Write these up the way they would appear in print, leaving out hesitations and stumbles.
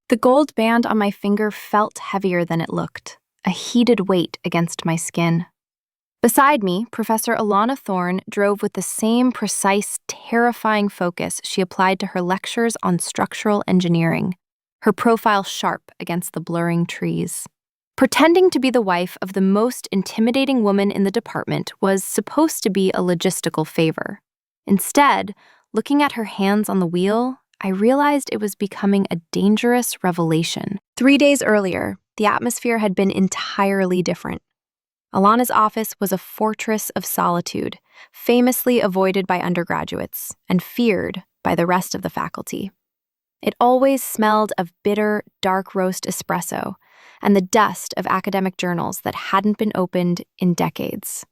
The gold band on my finger felt heavier than it looked, a heated weight against my skin. Beside me, Professor Alana Thorne drove with the same precise, terrifying focus she applied to her lectures on structural engineering, her profile sharp against the blurring trees. Pretending to be the wife of the most intimidating woman in the department was supposed to be a logistical favor. Instead, looking at her hands on the wheel, I realized it was becoming a dangerous revelation. 3 days earlier, the atmosphere had been entirely different. Alana's office was a fortress of solitude, famously avoided by undergraduates and feared by the rest of the faculty. It always smelled of bitter, dark roast espresso and the dust of academic journals that hadn't been opened in decades.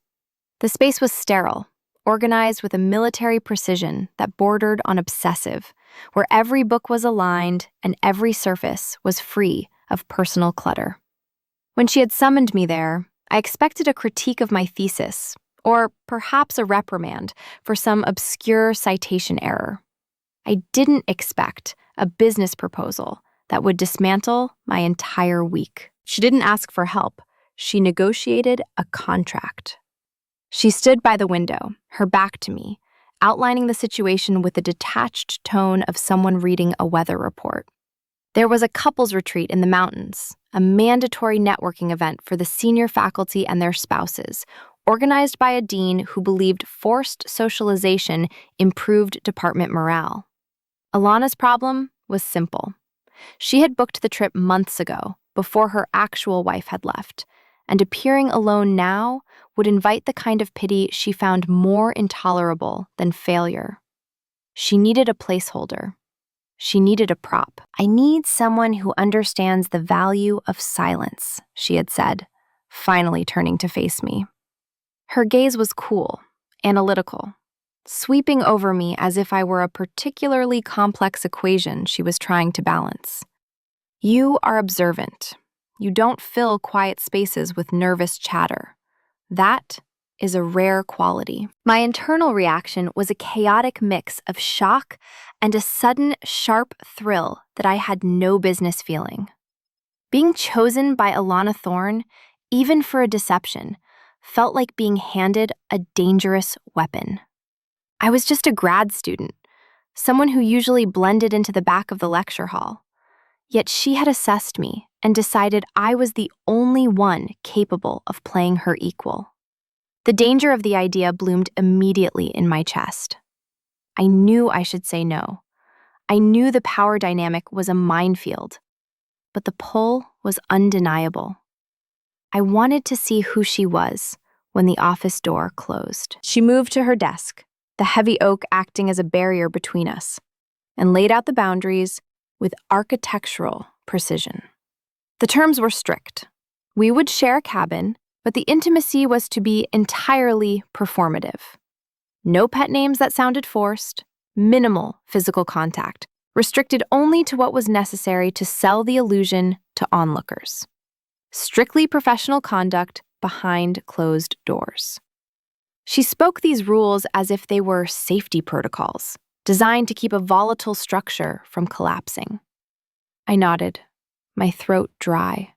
The space was sterile, organized with a military precision that bordered on obsessive, where every book was aligned and every surface was free of personal clutter. When she had summoned me there, I expected a critique of my thesis, or perhaps a reprimand for some obscure citation error. I didn't expect a business proposal that would dismantle my entire week. She didn't ask for help. She negotiated a contract. She stood by the window, her back to me, outlining the situation with the detached tone of someone reading a weather report. There was a couples retreat in the mountains, a mandatory networking event for the senior faculty and their spouses, organized by a dean who believed forced socialization improved department morale. Alana's problem was simple. She had booked the trip months ago, before her actual wife had left, and appearing alone now would invite the kind of pity she found more intolerable than failure. She needed a placeholder. She needed a prop. "I need someone who understands the value of silence," she had said, finally turning to face me. Her gaze was cool, analytical, sweeping over me as if I were a particularly complex equation she was trying to balance. "You are observant. You don't fill quiet spaces with nervous chatter. That is a rare quality." My internal reaction was a chaotic mix of shock and a sudden, sharp thrill that I had no business feeling. Being chosen by Alana Thorne, even for a deception, felt like being handed a dangerous weapon. I was just a grad student, someone who usually blended into the back of the lecture hall. Yet she had assessed me and decided I was the only one capable of playing her equal. The danger of the idea bloomed immediately in my chest. I knew I should say no. I knew the power dynamic was a minefield, but the pull was undeniable. I wanted to see who she was when the office door closed. She moved to her desk, the heavy oak acting as a barrier between us, and laid out the boundaries with architectural precision. The terms were strict. We would share a cabin, but the intimacy was to be entirely performative. No pet names that sounded forced, minimal physical contact, restricted only to what was necessary to sell the illusion to onlookers. Strictly professional conduct behind closed doors. She spoke these rules as if they were safety protocols, designed to keep a volatile structure from collapsing. I nodded, my throat dry,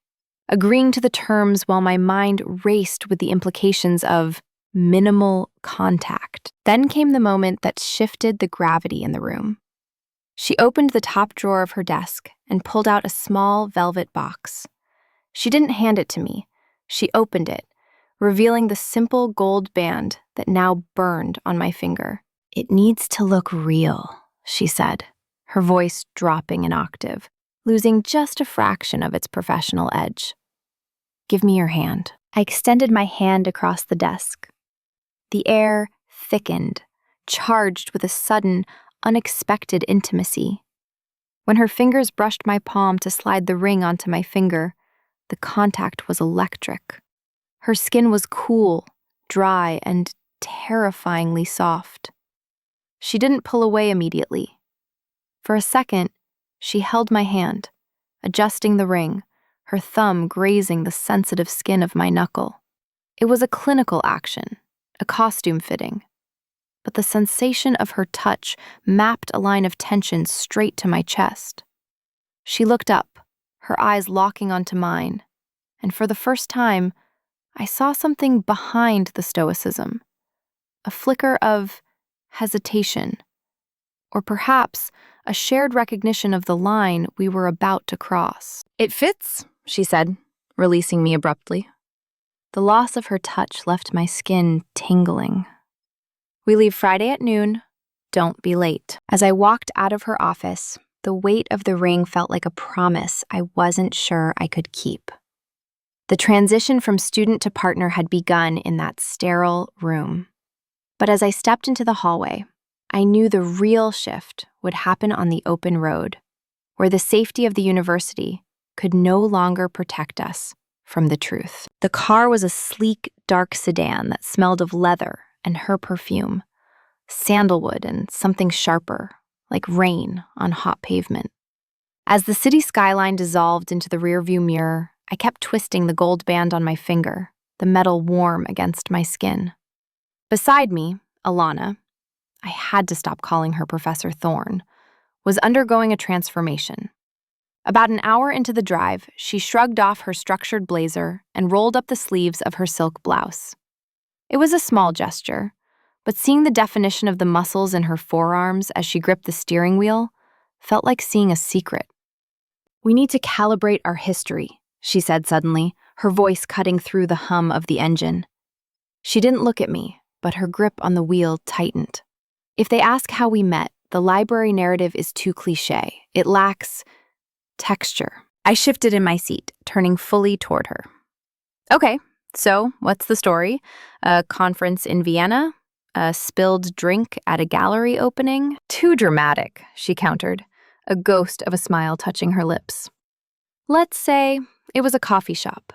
agreeing to the terms while my mind raced with the implications of minimal contact. Then came the moment that shifted the gravity in the room. She opened the top drawer of her desk and pulled out a small velvet box. She didn't hand it to me. She opened it, revealing the simple gold band that now burned on my finger. "It needs to look real," she said, her voice dropping an octave, losing just a fraction of its professional edge. "Give me your hand." I extended my hand across the desk. The air thickened, charged with a sudden, unexpected intimacy. When her fingers brushed my palm to slide the ring onto my finger, the contact was electric. Her skin was cool, dry, and terrifyingly soft. She didn't pull away immediately. For a second, she held my hand, adjusting the ring, her thumb grazing the sensitive skin of my knuckle. It was a clinical action, a costume fitting, but the sensation of her touch mapped a line of tension straight to my chest. She looked up, her eyes locking onto mine, and for the first time, I saw something behind the stoicism. A flicker of hesitation, or perhaps a shared recognition of the line we were about to cross. "It fits," she said, releasing me abruptly. The loss of her touch left my skin tingling. "We leave Friday at noon. Don't be late." As I walked out of her office, the weight of the ring felt like a promise I wasn't sure I could keep. The transition from student to partner had begun in that sterile room. But as I stepped into the hallway, I knew the real shift would happen on the open road, where the safety of the university could no longer protect us from the truth. The car was a sleek, dark sedan that smelled of leather and her perfume, sandalwood and something sharper, like rain on hot pavement. As the city skyline dissolved into the rearview mirror, I kept twisting the gold band on my finger, the metal warm against my skin. Beside me, Alana, I had to stop calling her Professor Thorne, was undergoing a transformation. About an hour into the drive, she shrugged off her structured blazer and rolled up the sleeves of her silk blouse. It was a small gesture, but seeing the definition of the muscles in her forearms as she gripped the steering wheel felt like seeing a secret. "We need to calibrate our history," she said suddenly, her voice cutting through the hum of the engine. She didn't look at me, but her grip on the wheel tightened. "If they ask how we met, the library narrative is too cliché. It lacks texture." I shifted in my seat, turning fully toward her. "Okay, so what's the story? A conference in Vienna? A spilled drink at a gallery opening?" "Too dramatic," she countered, a ghost of a smile touching her lips. "Let's say it was a coffee shop.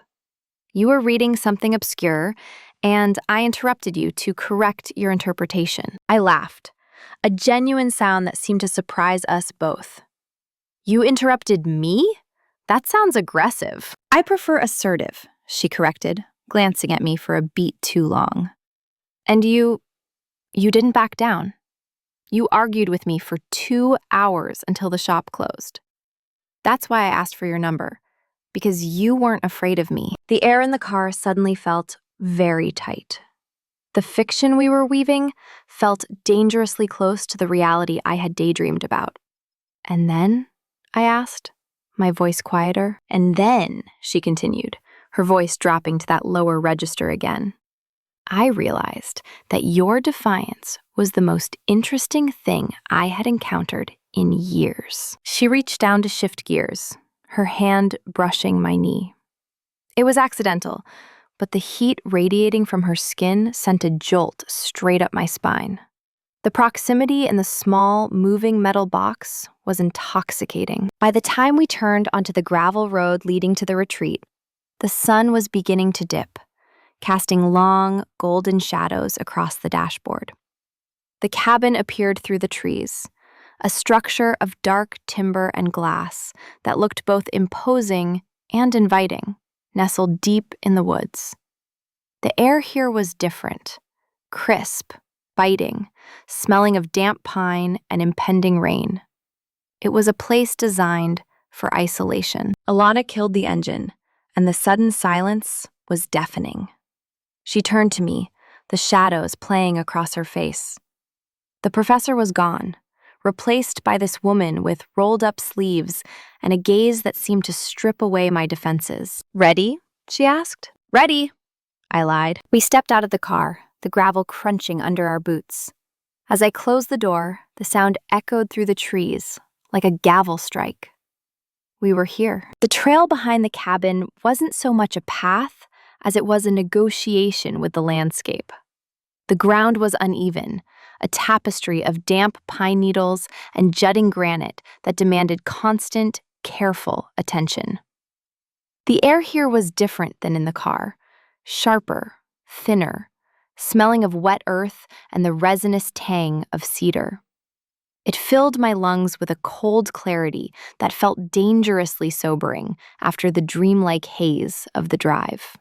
You were reading something obscure, and I interrupted you to correct your interpretation." I laughed, a genuine sound that seemed to surprise us both. "You interrupted me? That sounds aggressive." "I prefer assertive," she corrected, glancing at me for a beat too long. "And you didn't back down. You argued with me for 2 hours until the shop closed. That's why I asked for your number, because you weren't afraid of me." The air in the car suddenly felt very tight. The fiction we were weaving felt dangerously close to the reality I had daydreamed about. "And then?" I asked, my voice quieter. "And then," she continued, her voice dropping to that lower register again, "I realized that your defiance was the most interesting thing I had encountered in years." She reached down to shift gears, her hand brushing my knee. It was accidental, but the heat radiating from her skin sent a jolt straight up my spine. The proximity in the small, moving metal box was intoxicating. By the time we turned onto the gravel road leading to the retreat, the sun was beginning to dip, casting long, golden shadows across the dashboard. The cabin appeared through the trees, a structure of dark timber and glass that looked both imposing and inviting, nestled deep in the woods. The air here was different, crisp, biting, smelling of damp pine and impending rain. It was a place designed for isolation. Alana killed the engine, and the sudden silence was deafening. She turned to me, the shadows playing across her face. The professor was gone, replaced by this woman with rolled-up sleeves and a gaze that seemed to strip away my defenses. "Ready?" she asked. "Ready," I lied. We stepped out of the car, the gravel crunching under our boots. As I closed the door, the sound echoed through the trees, like a gavel strike. We were here. The trail behind the cabin wasn't so much a path as it was a negotiation with the landscape. The ground was uneven, a tapestry of damp pine needles and jutting granite that demanded constant, careful attention. The air here was different than in the car, sharper, thinner, smelling of wet earth and the resinous tang of cedar. It filled my lungs with a cold clarity that felt dangerously sobering after the dreamlike haze of the drive.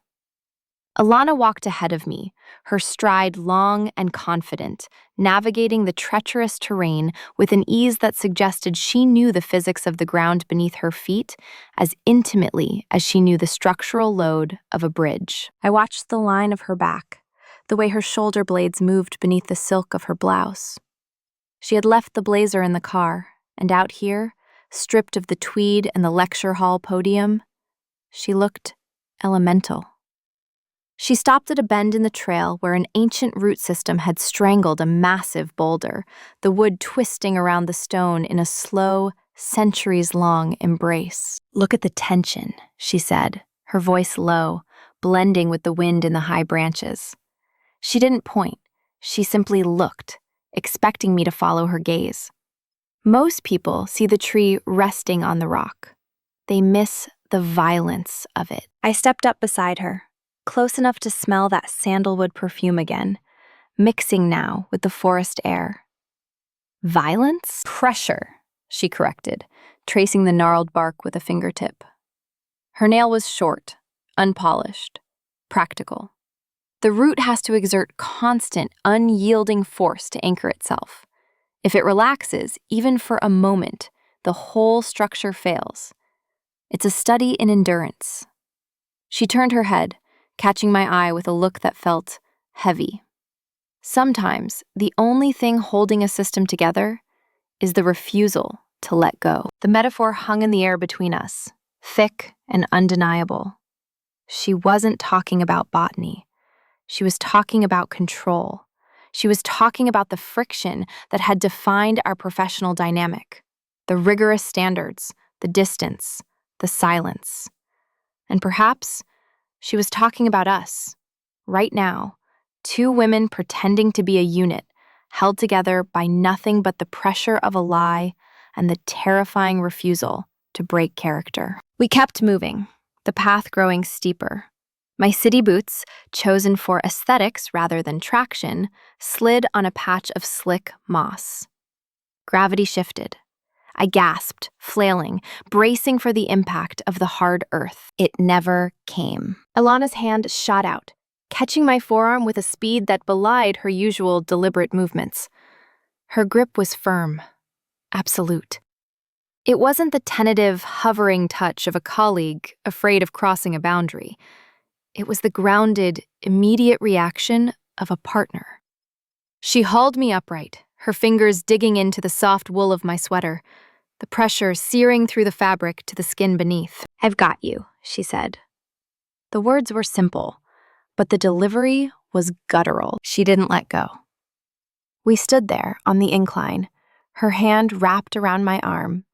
Alana walked ahead of me, her stride long and confident, navigating the treacherous terrain with an ease that suggested she knew the physics of the ground beneath her feet as intimately as she knew the structural load of a bridge. I watched the line of her back, the way her shoulder blades moved beneath the silk of her blouse. She had left the blazer in the car, and out here, stripped of the tweed and the lecture hall podium, she looked elemental. She stopped at a bend in the trail where an ancient root system had strangled a massive boulder, the wood twisting around the stone in a slow, centuries-long embrace. "Look at the tension," she said, her voice low, blending with the wind in the high branches. She didn't point. She simply looked, expecting me to follow her gaze. Most people see the tree resting on the rock. They miss the violence of it. I stepped up beside her, close enough to smell that sandalwood perfume again, mixing now with the forest air. "Violence?" "Pressure," she corrected, tracing the gnarled bark with a fingertip. Her nail was short, unpolished, practical. The root has to exert constant, unyielding force to anchor itself. If it relaxes, even for a moment, the whole structure fails. It's a study in endurance. She turned her head, catching my eye with a look that felt heavy. Sometimes, the only thing holding a system together is the refusal to let go. The metaphor hung in the air between us, thick and undeniable. She wasn't talking about botany. She was talking about control. She was talking about the friction that had defined our professional dynamic, the rigorous standards, the distance, the silence. And perhaps she was talking about us, right now, two women pretending to be a unit, held together by nothing but the pressure of a lie and the terrifying refusal to break character. We kept moving, the path growing steeper. My city boots, chosen for aesthetics rather than traction, slid on a patch of slick moss. Gravity shifted. I gasped, flailing, bracing for the impact of the hard earth. It never came. Alana's hand shot out, catching my forearm with a speed that belied her usual deliberate movements. Her grip was firm, absolute. It wasn't the tentative, hovering touch of a colleague afraid of crossing a boundary. It was the grounded, immediate reaction of a partner. She hauled me upright, her fingers digging into the soft wool of my sweater, the pressure searing through the fabric to the skin beneath. "I've got you," she said. The words were simple, but the delivery was guttural. She didn't let go. We stood there on the incline, her hand wrapped around my arm,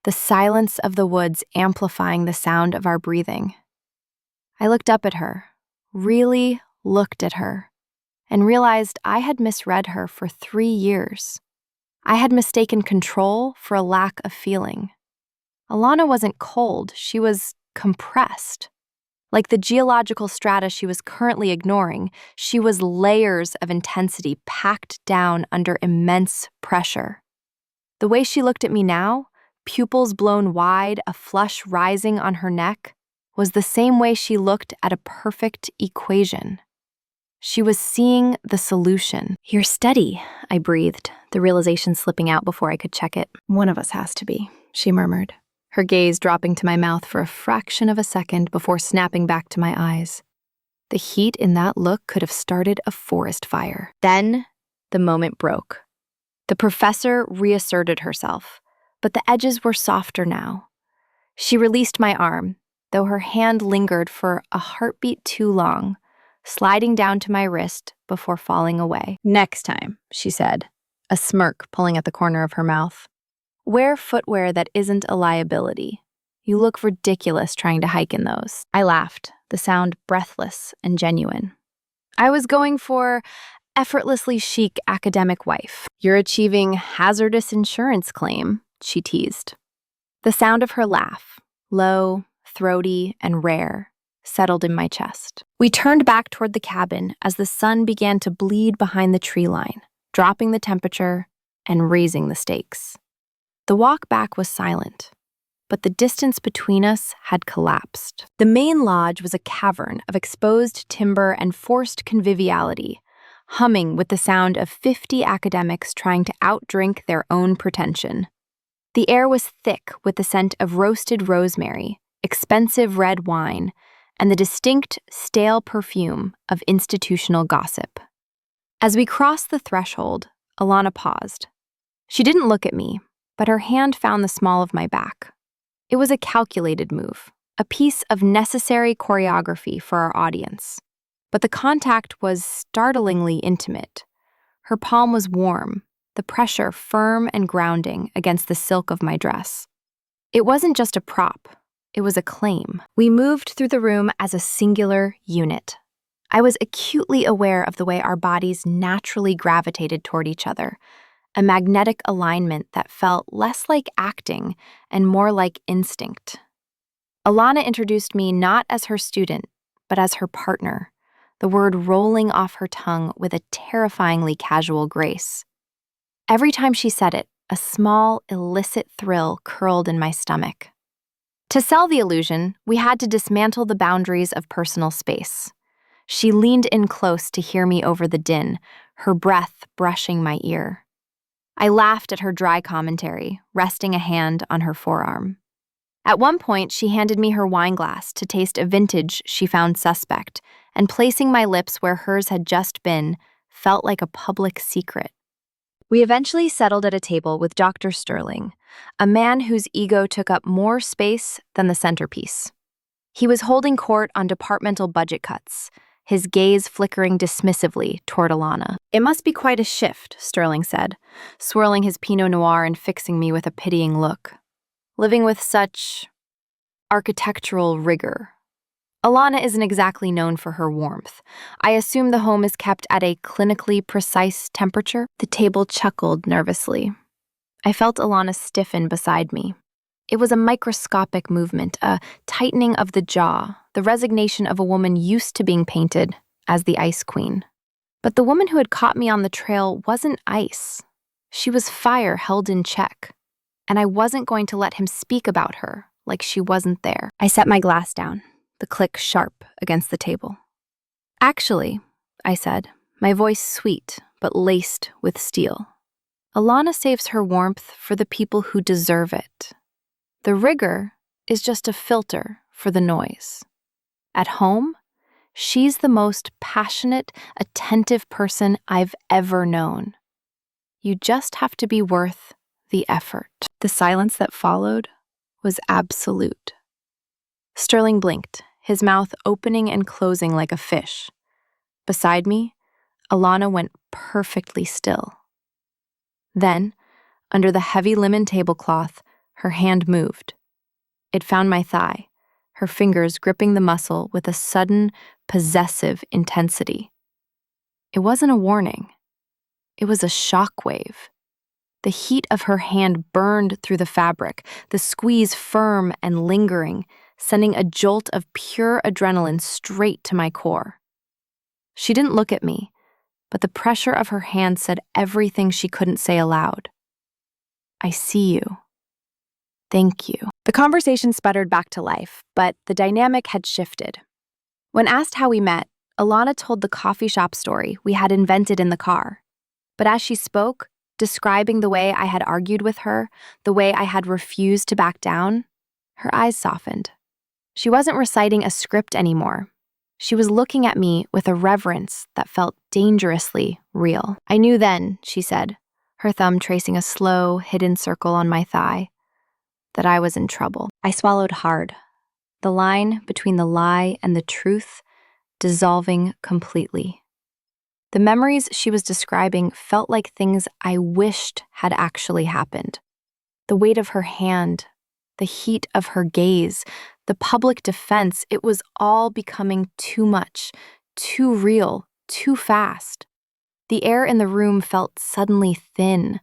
the silence of the woods amplifying the sound of our breathing. I looked up at her, really looked at her, and realized I had misread her for 3 years. I had mistaken control for a lack of feeling. Alana wasn't cold, she was compressed. Like the geological strata she was currently ignoring, she was layers of intensity packed down under immense pressure. The way she looked at me now, pupils blown wide, a flush rising on her neck, was the same way she looked at a perfect equation. She was seeing the solution. "You're steady," I breathed, the realization slipping out before I could check it. "One of us has to be," she murmured, her gaze dropping to my mouth for a fraction of a second before snapping back to my eyes. The heat in that look could have started a forest fire. Then, the moment broke. The professor reasserted herself, but the edges were softer now. She released my arm, though her hand lingered for a heartbeat too long, sliding down to my wrist before falling away. "Next time," she said, a smirk pulling at the corner of her mouth. "Wear footwear that isn't a liability. You look ridiculous trying to hike in those." I laughed, the sound breathless and genuine. I was going for effortlessly chic academic wife. "You're achieving hazardous insurance claim," she teased. The sound of her laugh, low, throaty, and rare, settled in my chest. We turned back toward the cabin as the sun began to bleed behind the tree line, dropping the temperature and raising the stakes. The walk back was silent. but the distance between us had collapsed. The main lodge was a cavern of exposed timber and forced conviviality, humming with the sound of 50 academics trying to outdrink their own pretension. The air was thick with the scent of roasted rosemary, expensive red wine, and the distinct, stale perfume of institutional gossip. As we crossed the threshold, Alana paused. She didn't look at me, but her hand found the small of my back. It was a calculated move, a piece of necessary choreography for our audience. But the contact was startlingly intimate. Her palm was warm, the pressure firm and grounding against the silk of my dress. It wasn't just a prop, it was a claim. We moved through the room as a singular unit. I was acutely aware of the way our bodies naturally gravitated toward each other, a magnetic alignment that felt less like acting and more like instinct. Alana introduced me not as her student, but as her partner, the word rolling off her tongue with a terrifyingly casual grace. Every time she said it, a small, illicit thrill curled in my stomach. To sell the illusion, we had to dismantle the boundaries of personal space. She leaned in close to hear me over the din, her breath brushing my ear. I laughed at her dry commentary, resting a hand on her forearm. At one point, she handed me her wine glass to taste a vintage she found suspect, and placing my lips where hers had just been felt like a public secret. We eventually settled at a table with Dr. Sterling, a man whose ego took up more space than the centerpiece. He was holding court on departmental budget cuts, his gaze flickering dismissively toward Alana. "It must be quite a shift," Sterling said, swirling his Pinot Noir and fixing me with a pitying look. "Living with such architectural rigor. Alana isn't exactly known for her warmth. I assume the home is kept at a clinically precise temperature?" The table chuckled nervously. I felt Alana stiffen beside me. It was a microscopic movement, a tightening of the jaw, the resignation of a woman used to being painted as the ice queen. But the woman who had caught me on the trail wasn't ice. She was fire held in check, and I wasn't going to let him speak about her like she wasn't there. I set my glass down, the click sharp against the table. "Actually," I said, my voice sweet but laced with steel, "Alana saves her warmth for the people who deserve it. The rigor is just a filter for the noise. At home, she's the most passionate, attentive person I've ever known. You just have to be worth the effort." The silence that followed was absolute. Sterling blinked, his mouth opening and closing like a fish. Beside me, Alana went perfectly still. Then, under the heavy linen tablecloth, her hand moved. It found my thigh, her fingers gripping the muscle with a sudden, possessive intensity. It wasn't a warning. It was a shockwave. The heat of her hand burned through the fabric, the squeeze firm and lingering, sending a jolt of pure adrenaline straight to my core. She didn't look at me, but the pressure of her hand said everything she couldn't say aloud. "I see you. Thank you." The conversation sputtered back to life, but the dynamic had shifted. When asked how we met, Alana told the coffee shop story we had invented in the car. But as she spoke, describing the way I had argued with her, the way I had refused to back down, her eyes softened. She wasn't reciting a script anymore. She was looking at me with a reverence that felt dangerously real. "I knew then," she said, her thumb tracing a slow, hidden circle on my thigh, "that I was in trouble." I swallowed hard, the line between the lie and the truth dissolving completely. The memories she was describing felt like things I wished had actually happened. The weight of her hand, the heat of her gaze, the public defense, it was all becoming too much, too real, too fast. The air in the room felt suddenly thin,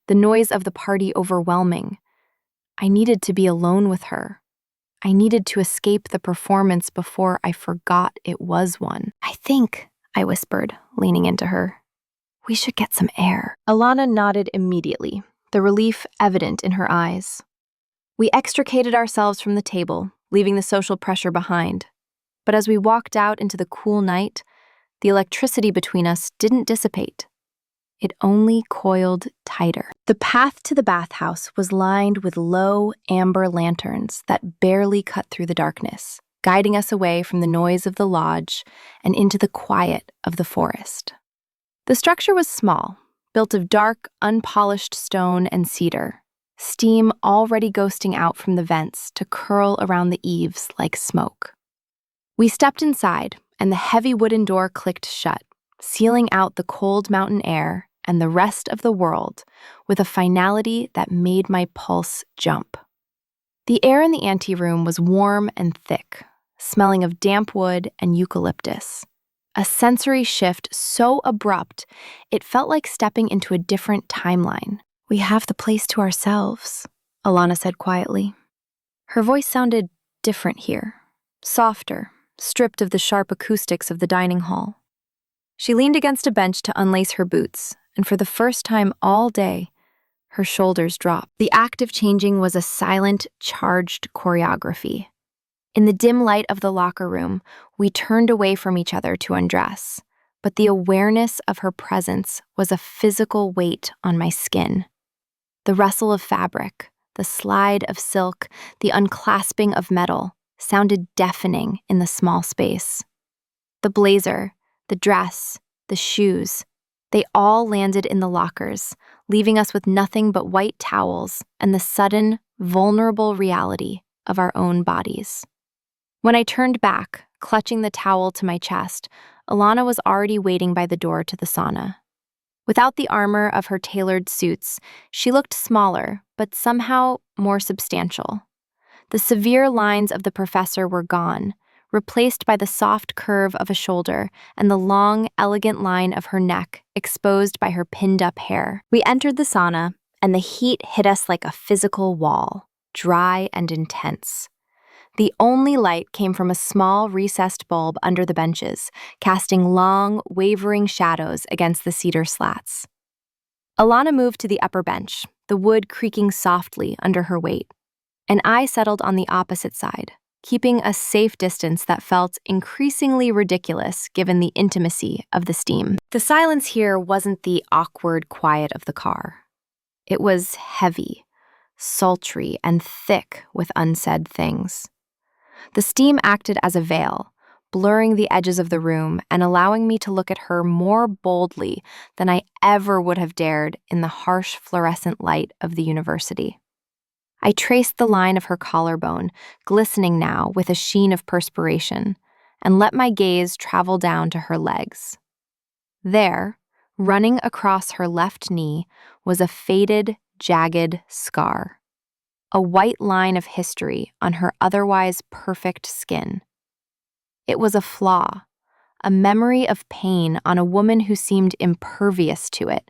the noise of the party overwhelming. I needed to be alone with her. I needed to escape the performance before I forgot it was one. "I think," I whispered, leaning into her, "we should get some air." Alana nodded immediately, the relief evident in her eyes. We extricated ourselves from the table, leaving the social pressure behind. But as we walked out into the cool night, the electricity between us didn't dissipate. It only coiled tighter. The path to the bathhouse was lined with low, amber lanterns that barely cut through the darkness, guiding us away from the noise of the lodge and into the quiet of the forest. The structure was small, built of dark, unpolished stone and cedar, steam already ghosting out from the vents to curl around the eaves like smoke. We stepped inside, and the heavy wooden door clicked shut, sealing out the cold mountain air and the rest of the world with a finality that made my pulse jump. The air in the anteroom was warm and thick, smelling of damp wood and eucalyptus. A sensory shift so abrupt, it felt like stepping into a different timeline. "We have the place to ourselves," Alana said quietly. Her voice sounded different here, softer, stripped of the sharp acoustics of the dining hall. She leaned against a bench to unlace her boots, and for the first time all day, her shoulders dropped. The act of changing was a silent, charged choreography. In the dim light of the locker room, we turned away from each other to undress, but the awareness of her presence was a physical weight on my skin. The rustle of fabric, the slide of silk, the unclasping of metal sounded deafening in the small space. The blazer, the dress, the shoes, they all landed in the lockers, leaving us with nothing but white towels and the sudden, vulnerable reality of our own bodies. When I turned back, clutching the towel to my chest, Alana was already waiting by the door to the sauna. Without the armor of her tailored suits, she looked smaller, but somehow more substantial. The severe lines of the professor were gone, replaced by the soft curve of a shoulder and the long, elegant line of her neck exposed by her pinned-up hair. We entered the sauna, and the heat hit us like a physical wall, dry and intense. The only light came from a small, recessed bulb under the benches, casting long, wavering shadows against the cedar slats. Alana moved to the upper bench, the wood creaking softly under her weight, and I settled on the opposite side, keeping a safe distance that felt increasingly ridiculous given the intimacy of the steam. The silence here wasn't the awkward quiet of the car. It was heavy, sultry, and thick with unsaid things. The steam acted as a veil, blurring the edges of the room and allowing me to look at her more boldly than I ever would have dared in the harsh fluorescent light of the university. I traced the line of her collarbone, glistening now with a sheen of perspiration, and let my gaze travel down to her legs. There, running across her left knee, was a faded, jagged scar. A white line of history on her otherwise perfect skin. It was a flaw, a memory of pain on a woman who seemed impervious to it,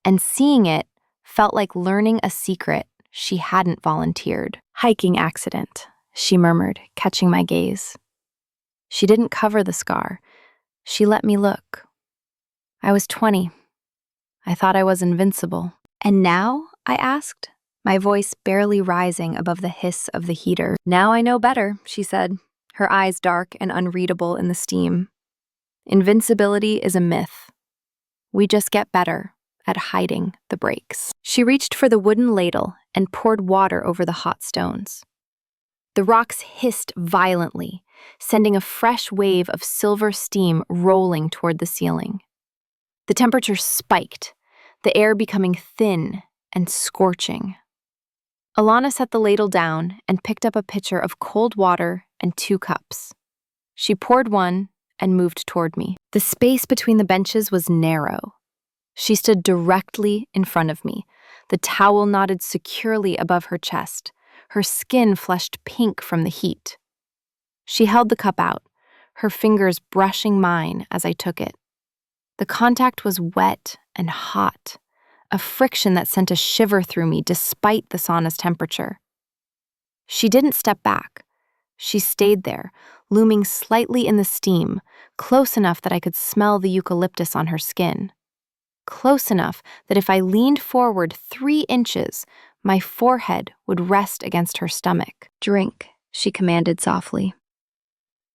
and seeing it felt like learning a secret she hadn't volunteered. "Hiking accident," she murmured, catching my gaze. She didn't cover the scar. She let me look. I was 20. I thought I was invincible. "And now?" I asked, my voice barely rising above the hiss of the heater. "Now I know better," she said, her eyes dark and unreadable in the steam. "Invincibility is a myth. We just get better at hiding the breaks." She reached for the wooden ladle and poured water over the hot stones. The rocks hissed violently, sending a fresh wave of silver steam rolling toward the ceiling. The temperature spiked, the air becoming thin and scorching. Alana set the ladle down and picked up a pitcher of cold water and 2 cups. She poured one and moved toward me. The space between the benches was narrow. She stood directly in front of me, the towel knotted securely above her chest, her skin flushed pink from the heat. She held the cup out, her fingers brushing mine as I took it. The contact was wet and hot, a friction that sent a shiver through me despite the sauna's temperature. She didn't step back. She stayed there, looming slightly in the steam, close enough that I could smell the eucalyptus on her skin. Close enough that if I leaned forward 3 inches, My forehead would rest against her stomach. "Drink," she commanded softly.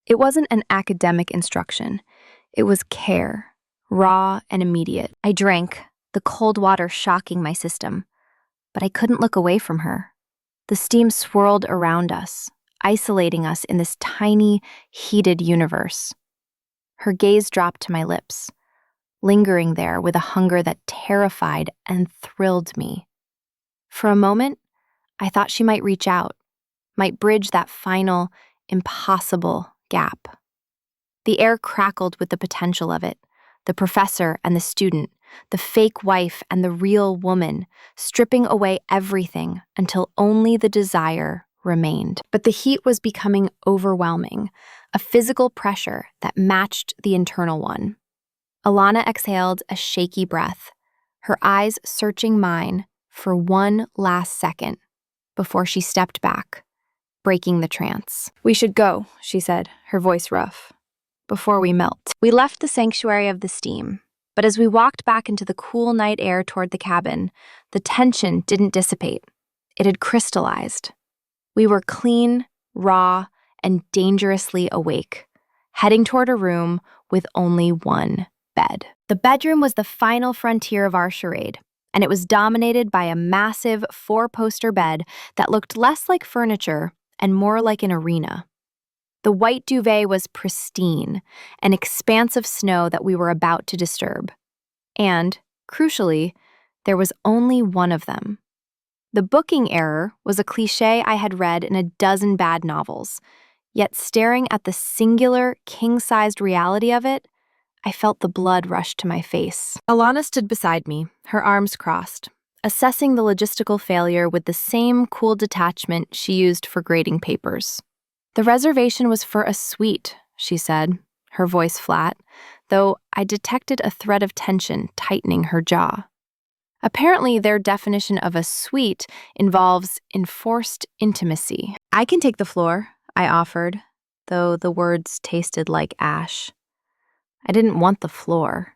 It wasn't an academic instruction. It was care, raw and immediate. I drank, the cold water shocking my system, but I couldn't look away from her. The steam swirled around us, isolating us in this tiny, heated universe. Her gaze dropped to my lips, lingering there with a hunger that terrified and thrilled me. For a moment, I thought she might reach out, might bridge that final, impossible gap. The air crackled with the potential of it, the professor and the student, the fake wife and the real woman, stripping away everything until only the desire remained. But the heat was becoming overwhelming, a physical pressure that matched the internal one. Alana exhaled a shaky breath, her eyes searching mine for one last second before she stepped back, breaking the trance. "We should go," she said, her voice rough, "before we melt." We left the sanctuary of the steam, but as we walked back into the cool night air toward the cabin, the tension didn't dissipate. It had crystallized. We were clean, raw, and dangerously awake, heading toward a room with only one bed. The bedroom was the final frontier of our charade, and it was dominated by a massive 4-poster bed that looked less like furniture and more like an arena. The white duvet was pristine, an expanse of snow that we were about to disturb. And, crucially, there was only one of them. The booking error was a cliché I had read in a dozen bad novels, yet staring at the singular, king-sized reality of it, I felt the blood rush to my face. Alana stood beside me, her arms crossed, assessing the logistical failure with the same cool detachment she used for grading papers. "The reservation was for a suite," she said, her voice flat, though I detected a thread of tension tightening her jaw. Apparently, their definition of a suite involves enforced intimacy. "I can take the floor," I offered, though the words tasted like ash. I didn't want the floor.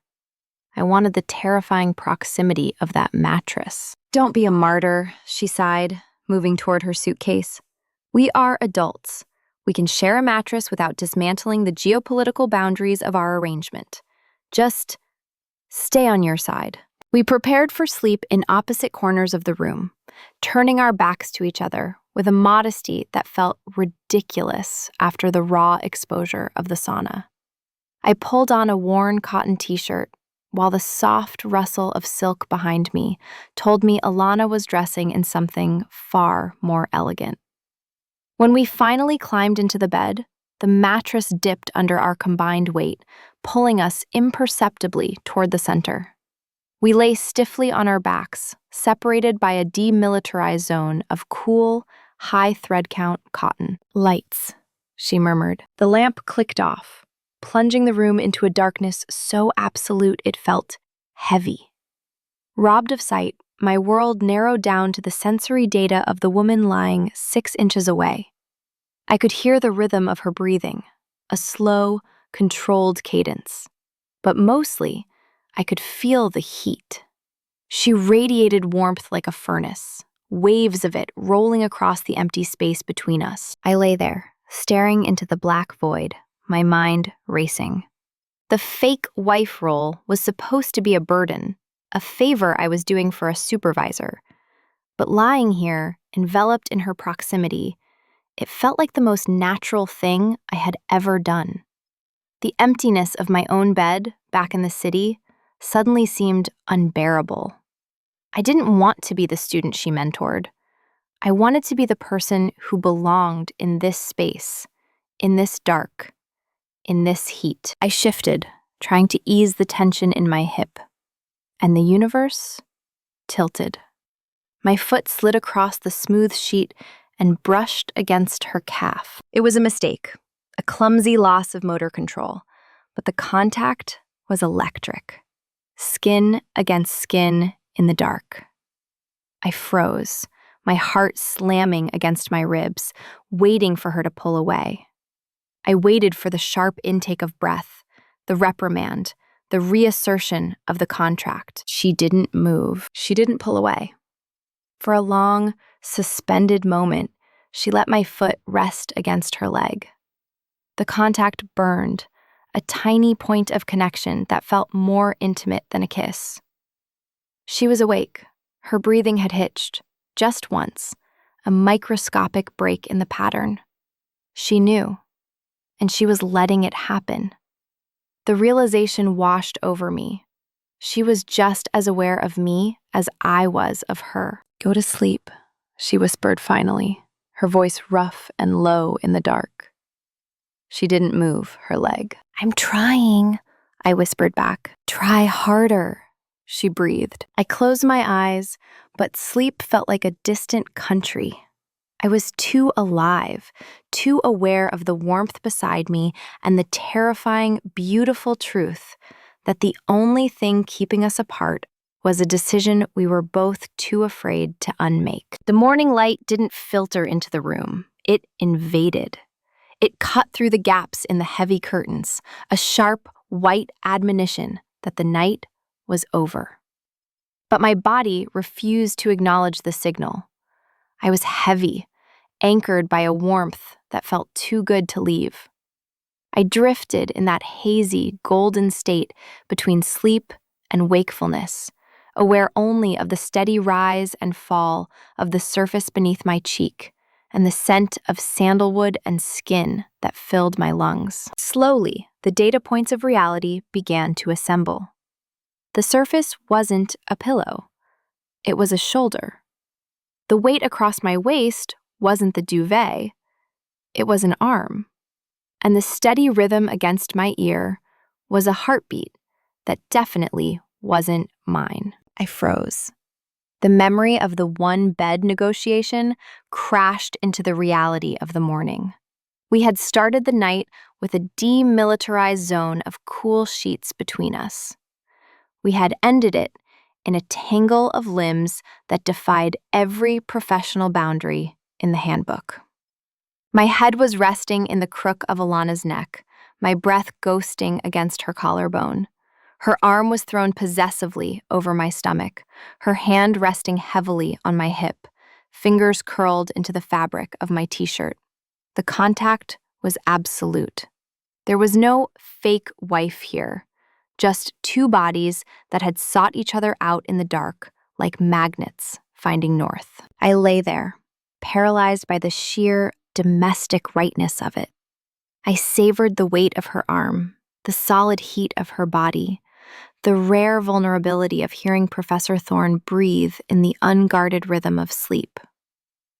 I wanted the terrifying proximity of that mattress. "Don't be a martyr," she sighed, moving toward her suitcase. "We are adults. We can share a mattress without dismantling the geopolitical boundaries of our arrangement. Just stay on your side." We prepared for sleep in opposite corners of the room, turning our backs to each other with a modesty that felt ridiculous after the raw exposure of the sauna. I pulled on a worn cotton t-shirt, while the soft rustle of silk behind me told me Alana was dressing in something far more elegant. When we finally climbed into the bed, the mattress dipped under our combined weight, pulling us imperceptibly toward the center. We lay stiffly on our backs, separated by a demilitarized zone of cool, high thread count cotton. "Lights," she murmured. The lamp clicked off, plunging the room into a darkness so absolute it felt heavy. Robbed of sight, my world narrowed down to the sensory data of the woman lying 6 inches away. I could hear the rhythm of her breathing, a slow, controlled cadence. But mostly, I could feel the heat. She radiated warmth like a furnace, waves of it rolling across the empty space between us. I lay there, staring into the black void, my mind racing. The fake wife role was supposed to be a burden, a favor I was doing for a supervisor. But lying here, enveloped in her proximity, it felt like the most natural thing I had ever done. The emptiness of my own bed, back in the city, suddenly seemed unbearable. I didn't want to be the student she mentored. I wanted to be the person who belonged in this space, in this dark, in this heat. I shifted, trying to ease the tension in my hip, and the universe tilted. My foot slid across the smooth sheet and brushed against her calf. It was a mistake, a clumsy loss of motor control, but the contact was electric. Skin against skin in the dark. I froze, my heart slamming against my ribs, waiting for her to pull away. I waited for the sharp intake of breath, the reprimand, the reassertion of the contract. She didn't move. She didn't pull away. For a long, suspended moment, she let my foot rest against her leg. The contact burned, a tiny point of connection that felt more intimate than a kiss. She was awake. Her breathing had hitched, just once, a microscopic break in the pattern. She knew, and she was letting it happen. The realization washed over me. She was just as aware of me as I was of her. "Go to sleep," she whispered finally, her voice rough and low in the dark. She didn't move her leg. "I'm trying," I whispered back. "Try harder," she breathed. I closed my eyes, but sleep felt like a distant country. I was too alive, too aware of the warmth beside me and the terrifying, beautiful truth that the only thing keeping us apart was a decision we were both too afraid to unmake. The morning light didn't filter into the room. It invaded. It cut through the gaps in the heavy curtains, a sharp, white admonition that the night was over. But my body refused to acknowledge the signal. I was heavy, anchored by a warmth that felt too good to leave. I drifted in that hazy, golden state between sleep and wakefulness, aware only of the steady rise and fall of the surface beneath my cheek and the scent of sandalwood and skin that filled my lungs. Slowly, the data points of reality began to assemble. The surface wasn't a pillow. It was a shoulder. The weight across my waist wasn't the duvet. It was an arm. And the steady rhythm against my ear was a heartbeat that definitely wasn't mine. I froze. The memory of the one-bed negotiation crashed into the reality of the morning. We had started the night with a demilitarized zone of cool sheets between us. We had ended it in a tangle of limbs that defied every professional boundary in the handbook. My head was resting in the crook of Alana's neck, my breath ghosting against her collarbone. Her arm was thrown possessively over my stomach, her hand resting heavily on my hip, fingers curled into the fabric of my t-shirt. The contact was absolute. There was no fake wife here, just two bodies that had sought each other out in the dark like magnets finding north. I lay there, paralyzed by the sheer domestic rightness of it. I savored the weight of her arm, the solid heat of her body, the rare vulnerability of hearing Professor Thorne breathe in the unguarded rhythm of sleep.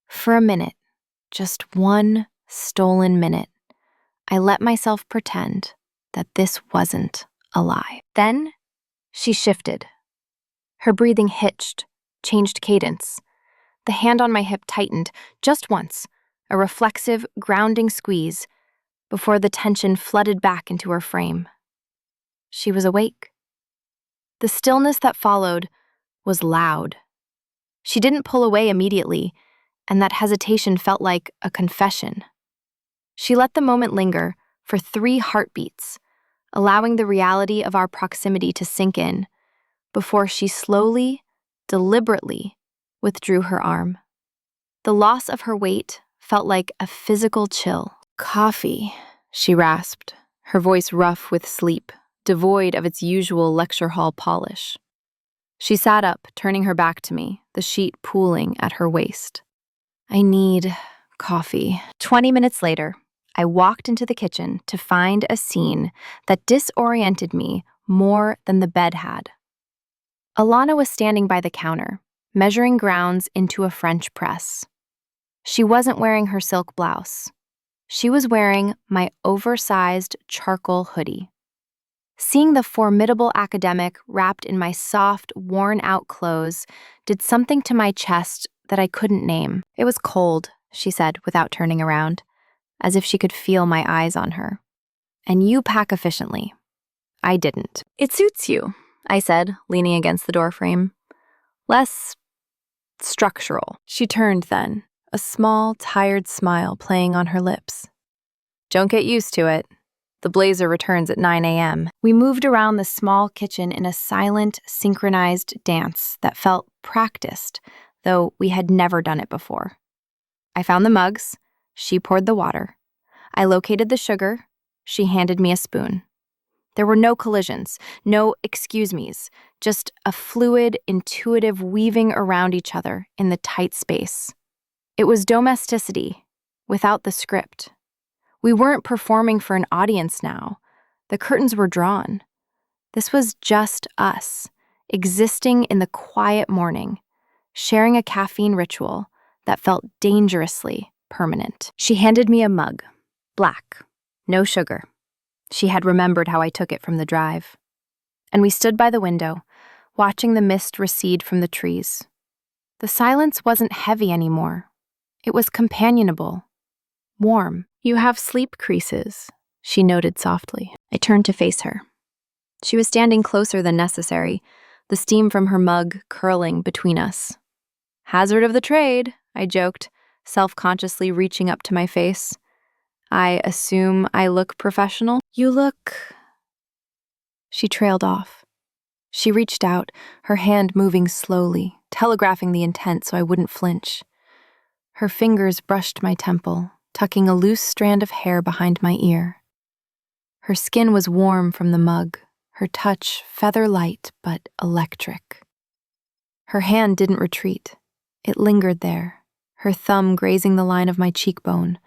For a minute, just one stolen minute, I let myself pretend that this wasn't a lie. Then she shifted. Her breathing hitched, changed cadence. The hand on my hip tightened just once, a reflexive, grounding squeeze, before the tension flooded back into her frame. She was awake. The stillness that followed was loud. She didn't pull away immediately, and that hesitation felt like a confession. She let the moment linger for 3 heartbeats, allowing the reality of our proximity to sink in, before she slowly, deliberately withdrew her arm. The loss of her weight felt like a physical chill. "Coffee," she rasped, her voice rough with sleep, devoid of its usual lecture hall polish. She sat up, turning her back to me, the sheet pooling at her waist. "I need coffee." 20 minutes later, I walked into the kitchen to find a scene that disoriented me more than the bed had. Alana was standing by the counter, measuring grounds into a French press. She wasn't wearing her silk blouse. She was wearing my oversized charcoal hoodie. Seeing the formidable academic wrapped in my soft, worn-out clothes did something to my chest that I couldn't name. "It was cold," she said without turning around, as if she could feel my eyes on her. "And you pack efficiently." I didn't. "It suits you," I said, leaning against the doorframe. "Less structural." She turned then, a small, tired smile playing on her lips. "Don't get used to it. The blazer returns at 9 a.m. We moved around the small kitchen in a silent, synchronized dance that felt practiced, though we had never done it before. I found the mugs. She poured the water. I located the sugar. She handed me a spoon. There were no collisions, no excuse me's, just a fluid, intuitive weaving around each other in the tight space. It was domesticity, without the script. We weren't performing for an audience now. The curtains were drawn. This was just us, existing in the quiet morning, sharing a caffeine ritual that felt dangerously permanent. She handed me a mug, black, no sugar. She had remembered how I took it from the drive. And we stood by the window, watching the mist recede from the trees. The silence wasn't heavy anymore. It was companionable, warm. "You have sleep creases," she noted softly. I turned to face her. She was standing closer than necessary, the steam from her mug curling between us. "Hazard of the trade," I joked, self-consciously reaching up to my face. "I assume I look professional?" "You look..." She trailed off. She reached out, her hand moving slowly, telegraphing the intent so I wouldn't flinch. Her fingers brushed my temple, tucking a loose strand of hair behind my ear. Her skin was warm from the mug, her touch feather-light but electric. Her hand didn't retreat. It lingered there, her thumb grazing the line of my cheekbone,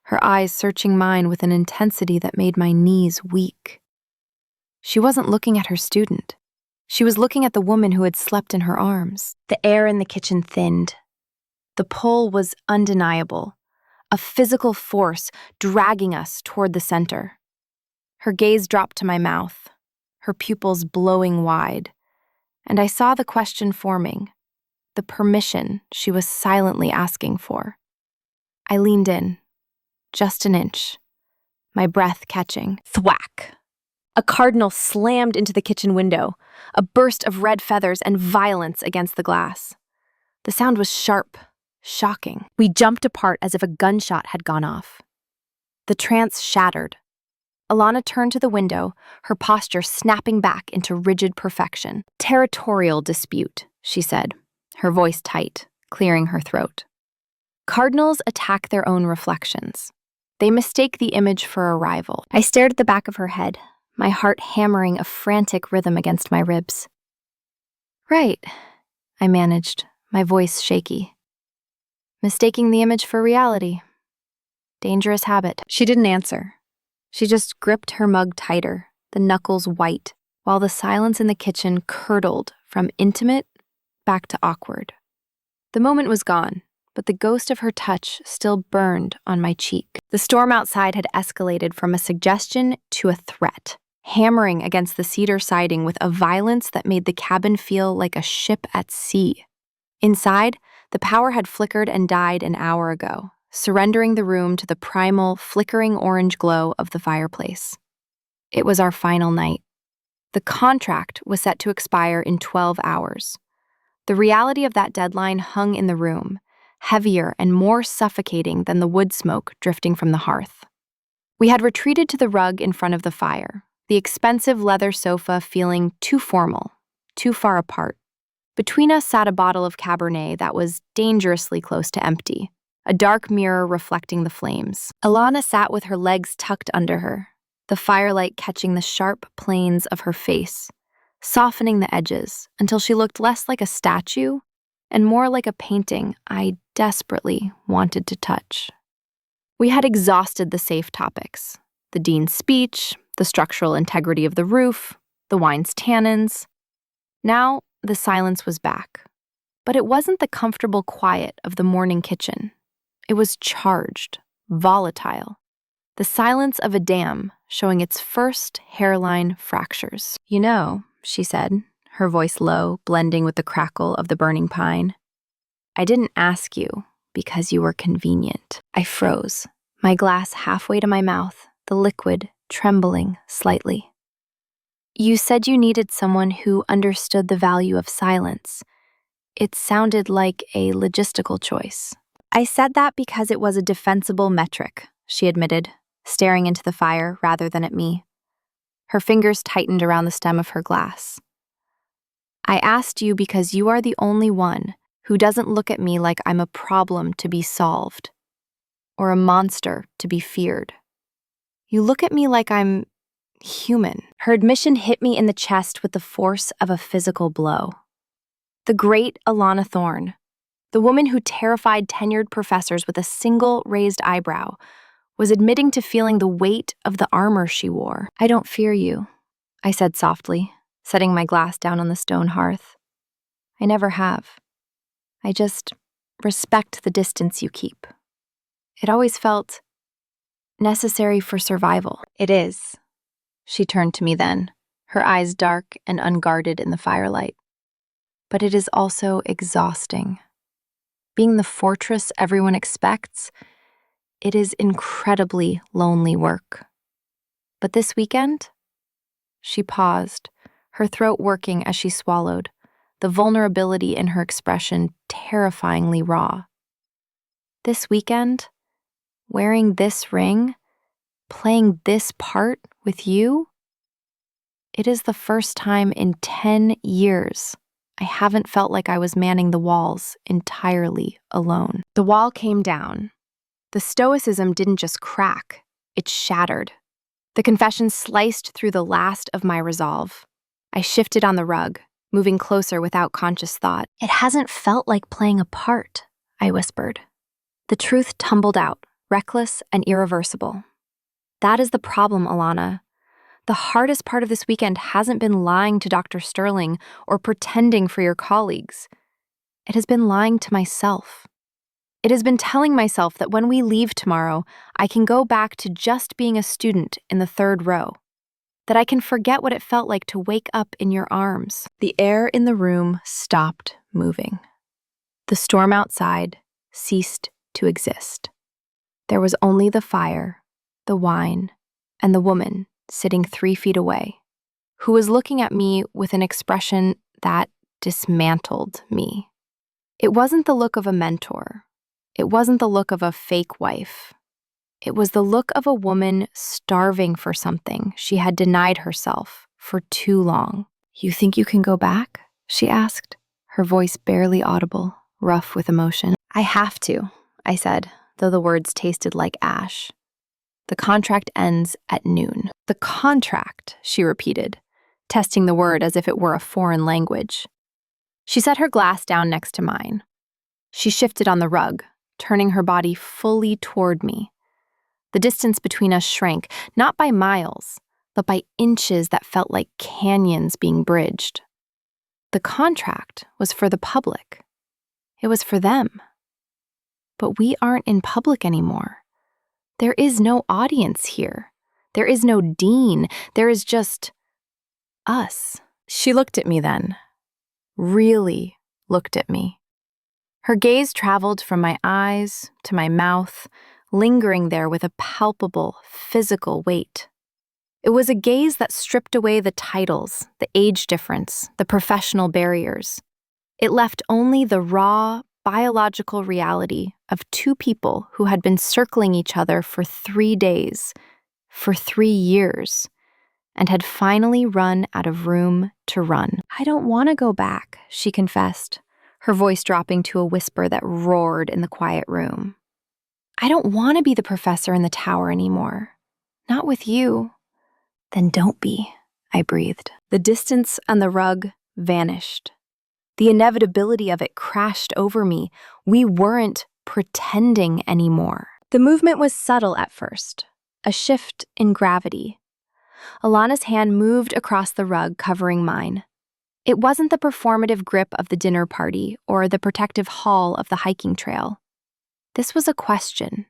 her eyes searching mine with an intensity that made my knees weak. She wasn't looking at her student. She was looking at the woman who had slept in her arms. The air in the kitchen thinned. The pull was undeniable, a physical force dragging us toward the center. Her gaze dropped to my mouth, her pupils blowing wide, and I saw the question forming, the permission she was silently asking for. I leaned in, just an inch, my breath catching. Thwack! A cardinal slammed into the kitchen window, a burst of red feathers and violence against the glass. The sound was sharp, shocking. We jumped apart as if a gunshot had gone off. The trance shattered. Alana turned to the window, her posture snapping back into rigid perfection. "Territorial dispute," she said, her voice tight, clearing her throat. Cardinals attack their own reflections. They mistake the image for a rival. I stared at the back of her head, my heart hammering a frantic rhythm against my ribs. "Right," I managed, my voice shaky. "Mistaking the image for reality. Dangerous habit." She didn't answer. She just gripped her mug tighter, the knuckles white, while the silence in the kitchen curdled from intimate back to awkward. The moment was gone, but the ghost of her touch still burned on my cheek. The storm outside had escalated from a suggestion to a threat, hammering against the cedar siding with a violence that made the cabin feel like a ship at sea. Inside, the power had flickered and died an hour ago, surrendering the room to the primal, flickering orange glow of the fireplace. It was our final night. The contract was set to expire in 12 hours. The reality of that deadline hung in the room, heavier and more suffocating than the wood smoke drifting from the hearth. We had retreated to the rug in front of the fire, the expensive leather sofa feeling too formal, too far apart. Between us sat a bottle of Cabernet that was dangerously close to empty, a dark mirror reflecting the flames. Alana sat with her legs tucked under her, the firelight catching the sharp planes of her face, softening the edges until she looked less like a statue and more like a painting I desperately wanted to touch. We had exhausted the safe topics: the dean's speech, the structural integrity of the roof, the wine's tannins. Now, the silence was back. But it wasn't the comfortable quiet of the morning kitchen. It was charged, volatile. The silence of a dam showing its first hairline fractures. "You know," she said, her voice low, blending with the crackle of the burning pine, "I didn't ask you because you were convenient." I froze, my glass halfway to my mouth, the liquid trembling slightly. "You said you needed someone who understood the value of silence. It sounded like a logistical choice." "I said that because it was a defensible metric," she admitted, staring into the fire rather than at me. Her fingers tightened around the stem of her glass. "I asked you because you are the only one who doesn't look at me like I'm a problem to be solved or a monster to be feared. You look at me like I'm human. Her admission hit me in the chest with the force of a physical blow. The great Alana Thorne, the woman who terrified tenured professors with a single raised eyebrow, was admitting to feeling the weight of the armor she wore. "I don't fear you," I said softly, setting my glass down on the stone hearth. "I never have. I just respect the distance you keep. It always felt necessary for survival." "It is." She turned to me then, her eyes dark and unguarded in the firelight. "But it is also exhausting. Being the fortress everyone expects, it is incredibly lonely work. But this weekend?" She paused, her throat working as she swallowed, the vulnerability in her expression terrifyingly raw. "This weekend, wearing this ring, playing this part with you, it is the first time in 10 years I haven't felt like I was manning the walls entirely alone." The wall came down. The stoicism didn't just crack, it shattered. The confession sliced through the last of my resolve. I shifted on the rug, moving closer without conscious thought. "It hasn't felt like playing a part," I whispered. The truth tumbled out, reckless and irreversible. "That is the problem, Alana. The hardest part of this weekend hasn't been lying to Dr. Sterling or pretending for your colleagues. It has been lying to myself. It has been telling myself that when we leave tomorrow, I can go back to just being a student in the third row, that I can forget what it felt like to wake up in your arms." The air in the room stopped moving. The storm outside ceased to exist. There was only the fire, the wine, and the woman sitting 3 feet away, who was looking at me with an expression that dismantled me. It wasn't the look of a mentor. It wasn't the look of a fake wife. It was the look of a woman starving for something she had denied herself for too long. "You think you can go back?" she asked, her voice barely audible, rough with emotion. "I have to," I said, though the words tasted like ash. "The contract ends at noon." "The contract," she repeated, testing the word as if it were a foreign language. She set her glass down next to mine. She shifted on the rug, turning her body fully toward me. The distance between us shrank, not by miles, but by inches that felt like canyons being bridged. The contract was for the public. It was for them. But we aren't in public anymore. There is no audience here. There is no dean. There is just us. She looked at me then. Really looked at me. Her gaze traveled from my eyes to my mouth, lingering there with a palpable, physical weight. It was a gaze that stripped away the titles, the age difference, the professional barriers. It left only the raw, biological reality of 2 people who had been circling each other for 3 days, for 3 years, and had finally run out of room to run. "I don't want to go back," she confessed, her voice dropping to a whisper that roared in the quiet room. "I don't want to be the professor in the tower anymore. Not with you." "Then don't be," I breathed. The distance on the rug vanished. The inevitability of it crashed over me. We weren't pretending anymore. The movement was subtle at first, a shift in gravity. Alana's hand moved across the rug covering mine. It wasn't the performative grip of the dinner party or the protective haul of the hiking trail. This was a question.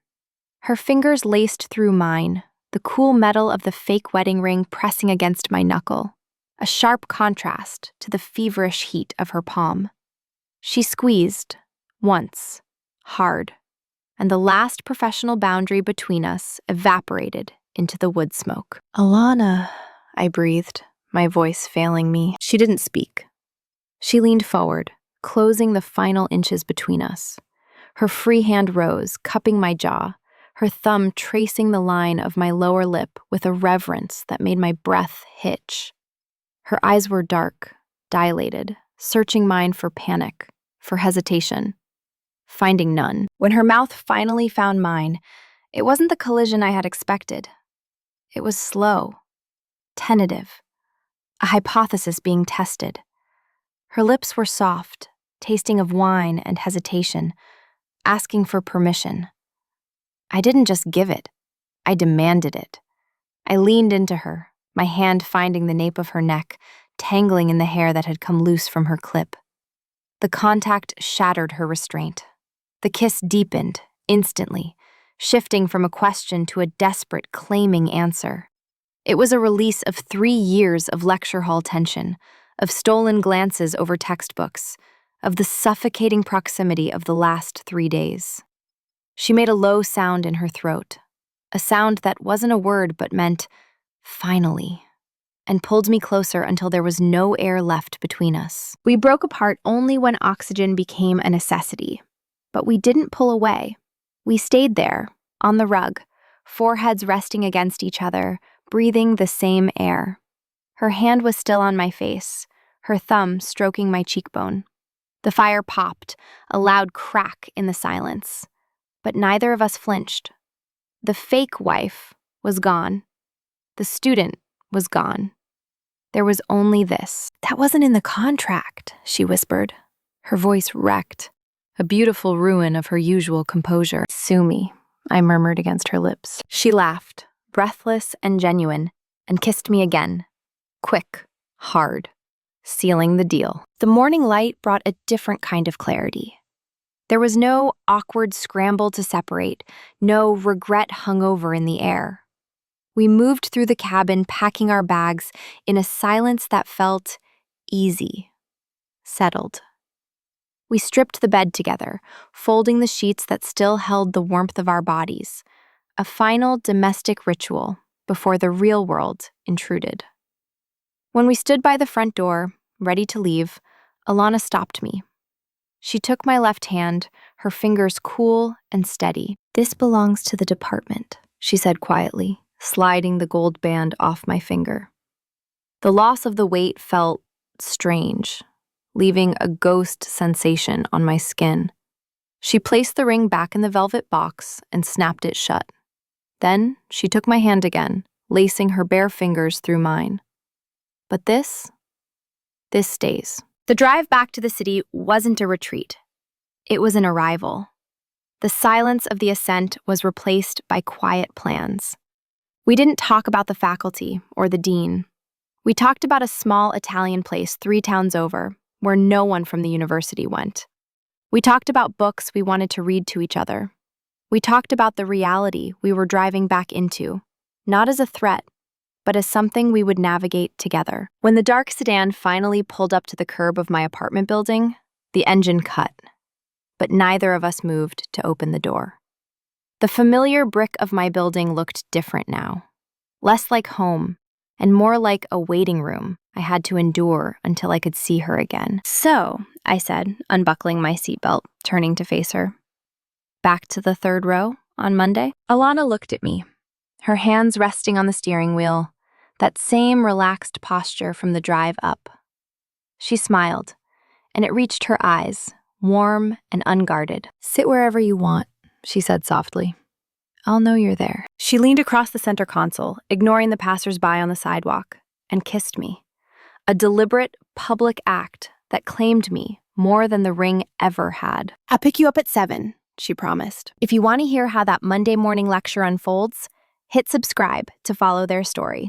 Her fingers laced through mine, the cool metal of the fake wedding ring pressing against my knuckle, a sharp contrast to the feverish heat of her palm. She squeezed, once, hard, and the last professional boundary between us evaporated into the wood smoke. "Alana," I breathed, my voice failing me. She didn't speak. She leaned forward, closing the final inches between us. Her free hand rose, cupping my jaw, her thumb tracing the line of my lower lip with a reverence that made my breath hitch. Her eyes were dark, dilated, searching mine for panic, for hesitation, finding none. When her mouth finally found mine, it wasn't the collision I had expected. It was slow, tentative, a hypothesis being tested. Her lips were soft, tasting of wine and hesitation, asking for permission. I didn't just give it, I demanded it. I leaned into her, my hand finding the nape of her neck, tangling in the hair that had come loose from her clip. The contact shattered her restraint. The kiss deepened, instantly, shifting from a question to a desperate, claiming answer. It was a release of 3 years of lecture hall tension, of stolen glances over textbooks, of the suffocating proximity of the last 3 days. She made a low sound in her throat, a sound that wasn't a word but meant, finally, and pulled me closer until there was no air left between us. We broke apart only when oxygen became a necessity, but we didn't pull away. We stayed there, on the rug, foreheads resting against each other, breathing the same air. Her hand was still on my face, her thumb stroking my cheekbone. The fire popped, a loud crack in the silence, but neither of us flinched. The fake wife was gone. The student was gone. There was only this. "That wasn't in the contract," she whispered, her voice wrecked, a beautiful ruin of her usual composure. "Sue me," I murmured against her lips. She laughed, breathless and genuine, and kissed me again, quick, hard, sealing the deal. The morning light brought a different kind of clarity. There was no awkward scramble to separate, no regret hung over in the air. We moved through the cabin, packing our bags in a silence that felt easy, settled. We stripped the bed together, folding the sheets that still held the warmth of our bodies, a final domestic ritual before the real world intruded. When we stood by the front door, ready to leave, Alana stopped me. She took my left hand, her fingers cool and steady. "This belongs to the department," she said quietly, sliding the gold band off my finger. The loss of the weight felt strange, leaving a ghost sensation on my skin. She placed the ring back in the velvet box and snapped it shut. Then she took my hand again, lacing her bare fingers through mine. But this stays. The drive back to the city wasn't a retreat. It was an arrival. The silence of the ascent was replaced by quiet plans. We didn't talk about the faculty or the dean. We talked about a small Italian place 3 towns over, where no one from the university went. We talked about books we wanted to read to each other. We talked about the reality we were driving back into, not as a threat, but as something we would navigate together. When the dark sedan finally pulled up to the curb of my apartment building, the engine cut, but neither of us moved to open the door. The familiar brick of my building looked different now, less like home and more like a waiting room I had to endure until I could see her again. "So," I said, unbuckling my seatbelt, turning to face her. "Back to the 3rd row on Monday?" Alana looked at me, her hands resting on the steering wheel, that same relaxed posture from the drive up. She smiled, and it reached her eyes, warm and unguarded. "Sit wherever you want," she said softly. "I'll know you're there." She leaned across the center console, ignoring the passers-by on the sidewalk, and kissed me. A deliberate, public act that claimed me more than the ring ever had. "I'll pick you up at 7, she promised. If you want to hear how that Monday morning lecture unfolds, hit subscribe to follow their story.